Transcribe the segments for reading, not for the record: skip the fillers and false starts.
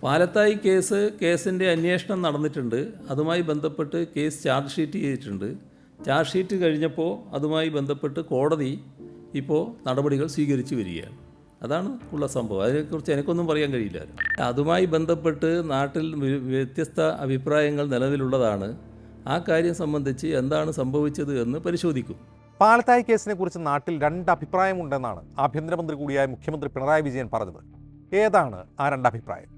പാലത്തായി കേസിൻ്റെ അന്വേഷണം നടന്നിട്ടുണ്ട്. അതുമായി ബന്ധപ്പെട്ട് കേസ് ചാർജ് ഷീറ്റ് ചെയ്തിട്ടുണ്ട്. ചാർജ് ഷീറ്റ് കഴിഞ്ഞപ്പോൾ അതുമായി ബന്ധപ്പെട്ട് കോടതി ഇപ്പോൾ നടപടികൾ സ്വീകരിച്ചു വരികയാണ്. അതാണ് ഉള്ള സംഭവം. അതിനെക്കുറിച്ച് എനിക്കൊന്നും പറയാൻ കഴിയില്ല. അതുമായി ബന്ധപ്പെട്ട് നാട്ടിൽ വ്യത്യസ്ത അഭിപ്രായങ്ങൾ നിലവിലുള്ളതാണ്. ആ കാര്യം സംബന്ധിച്ച് എന്താണ് സംഭവിച്ചത് എന്ന് പരിശോധിക്കും. പാലത്തായി കേസിനെ കുറിച്ച് നാട്ടിൽ രണ്ട് അഭിപ്രായമുണ്ടെന്നാണ് ആഭ്യന്തരമന്ത്രി കൂടിയായ മുഖ്യമന്ത്രി പിണറായി വിജയൻ പറഞ്ഞത്. ഏതാണ് ആ രണ്ടഭിപ്രായം?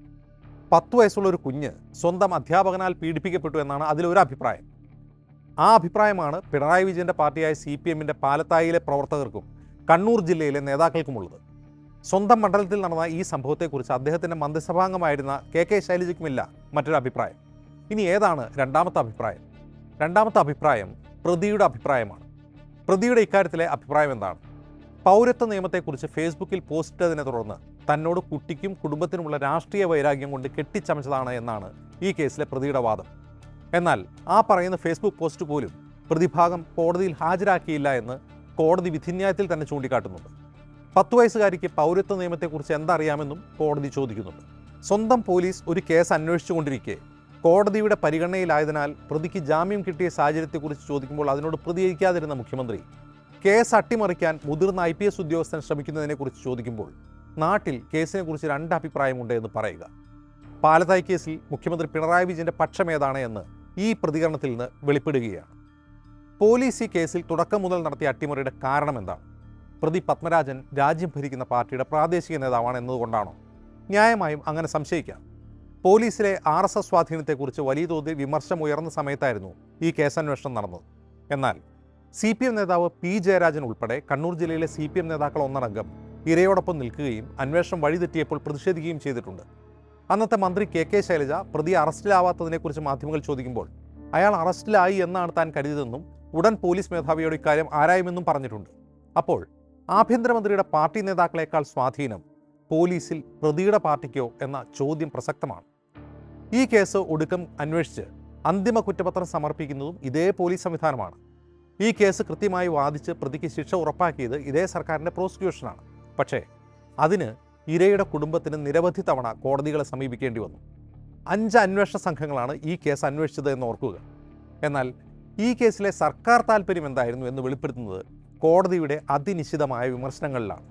10 വയസ്സുള്ള ഒരു കുഞ്ഞ് സ്വന്തം അധ്യാപകനാൽ പീഡിപ്പിക്കപ്പെട്ടു എന്നാണ് അതിലൊരു അഭിപ്രായം. ആ അഭിപ്രായമാണ് പിണറായി വിജയൻ്റെ പാർട്ടിയായ CPMൻ്റെ പാലത്തായിലെ പ്രവർത്തകർക്കും കണ്ണൂർ ജില്ലയിലെ നേതാക്കൾക്കുമുള്ളത്. സ്വന്തം മണ്ഡലത്തിൽ നടന്ന ഈ സംഭവത്തെക്കുറിച്ച് അദ്ദേഹത്തിൻ്റെ മന്ത്രിസഭാംഗമായിരുന്ന KK ശൈലജയ്ക്കുമില്ല മറ്റൊരു അഭിപ്രായം. ഇനി ഏതാണ് രണ്ടാമത്തെ അഭിപ്രായം? രണ്ടാമത്തെ അഭിപ്രായം പ്രതിയുടെ അഭിപ്രായമാണ്. പ്രതിയുടെ ഇക്കാര്യത്തിലെ അഭിപ്രായം എന്താണ്? പൗരത്വ നിയമത്തെക്കുറിച്ച് ഫേസ്ബുക്കിൽ പോസ്റ്റ് ഇട്ടതിനെ തുടർന്ന് തന്നോട് കുട്ടിക്കും കുടുംബത്തിനുമുള്ള രാഷ്ട്രീയ വൈരാഗ്യം കൊണ്ട് കെട്ടിച്ചമച്ചതാണ് എന്നാണ് ഈ കേസിലെ പ്രതിയുടെ വാദം. എന്നാൽ ആ പറയുന്ന ഫേസ്ബുക്ക് പോസ്റ്റ് പോലും പ്രതിഭാഗം കോടതിയിൽ ഹാജരാക്കിയില്ല എന്ന് കോടതി വിധിന്യായത്തിൽ തന്നെ ചൂണ്ടിക്കാട്ടുന്നുണ്ട്. 10 വയസ്സുകാരിക്ക് പൗരത്വ നിയമത്തെക്കുറിച്ച് എന്തറിയാമെന്നും കോടതി ചോദിക്കുന്നുണ്ട്. സ്വന്തം പോലീസ് ഒരു കേസ് അന്വേഷിച്ചുകൊണ്ടിരിക്കെ കോടതിയുടെ പരിഗണനയിലായതിനാൽ പ്രതിക്ക് ജാമ്യം കിട്ടിയ സാഹചര്യത്തെക്കുറിച്ച് ചോദിക്കുമ്പോൾ അതിനോട് പ്രതികരിക്കാതിരുന്ന മുഖ്യമന്ത്രി കേസ് അട്ടിമറിക്കാൻ മുതിർന്ന IPS ഉദ്യോഗസ്ഥൻ ശ്രമിക്കുന്നതിനെക്കുറിച്ച് ചോദിക്കുമ്പോൾ നാട്ടിൽ കേസിനെക്കുറിച്ച് രണ്ട് അഭിപ്രായമുണ്ട് എന്ന് പറയുക. പാലത്തായി കേസിൽ മുഖ്യമന്ത്രി പിണറായി വിജയൻ്റെ പക്ഷം ഏതാണ് എന്ന് ഈ പ്രതികരണത്തിൽ നിന്ന് വെളിപ്പെടുകയാണ്. പോലീസ് ഈ കേസിൽ തുടക്കം മുതൽ നടത്തിയ അട്ടിമറിയുടെ കാരണം എന്താണ്? പ്രതി പത്മരാജൻ രാജ്യം ഭരിക്കുന്ന പാർട്ടിയുടെ പ്രാദേശിക നേതാവാണ് എന്നതുകൊണ്ടാണോ? ന്യായമായും അങ്ങനെ സംശയിക്കാം. പോലീസിലെ RSS സ്വാധീനത്തെക്കുറിച്ച് വലിയ തോതിൽ വിമർശനം ഉയർന്ന സമയത്തായിരുന്നു ഈ കേസന്വേഷണം നടന്നത്. എന്നാൽ CPM നേതാവ് P ജയരാജൻ ഉൾപ്പെടെ കണ്ണൂർ ജില്ലയിലെ CPM നേതാക്കൾ ഒന്നടങ്കം ഇരയോടൊപ്പം നിൽക്കുകയും അന്വേഷണം വഴിതെറ്റിയപ്പോൾ പ്രതിഷേധിക്കുകയും ചെയ്തിട്ടുണ്ട്. അന്നത്തെ മന്ത്രി KK ശൈലജ പ്രതി അറസ്റ്റിലാവാത്തതിനെക്കുറിച്ച് മാധ്യമങ്ങൾ ചോദിക്കുമ്പോൾ അയാൾ അറസ്റ്റിലായി എന്നാണ് താൻ കരുതിയതെന്നും ഉടൻ പോലീസ് മേധാവിയോട് ഇക്കാര്യം ആരായുമെന്നും പറഞ്ഞിട്ടുണ്ട്. അപ്പോൾ ആഭ്യന്തരമന്ത്രിയുടെ പാർട്ടി നേതാക്കളെക്കാൾ സ്വാധീനം പോലീസിൽ പ്രതിയുടെ പാർട്ടിക്കോ എന്ന ചോദ്യം പ്രസക്തമാണ്. ഈ കേസ് ഒടുക്കം അന്വേഷിച്ച് അന്തിമ കുറ്റപത്രം സമർപ്പിക്കുന്നതും ഇതേ പോലീസ് സംവിധാനമാണ്. ഈ കേസ് കൃത്യമായി വാദിച്ച് പ്രതിക്ക് ശിക്ഷ ഉറപ്പാക്കിയത് ഇതേ സർക്കാരിൻ്റെ പ്രോസിക്യൂഷനാണ്. പക്ഷേ അതിന് ഇരയുടെ കുടുംബത്തിന് നിരവധി തവണ കോടതികളെ സമീപിക്കേണ്ടി വന്നു. 5 അന്വേഷണ സംഘങ്ങളാണ് ഈ കേസ് അന്വേഷിച്ചത് എന്ന് ഓർക്കുക. എന്നാൽ ഈ കേസിലെ സർക്കാർ താൽപ്പര്യം എന്തായിരുന്നു എന്ന് വെളിപ്പെടുത്തുന്നത് കോടതിയുടെ അതിനിശ്ചിതമായ വിമർശനങ്ങളിലാണ്.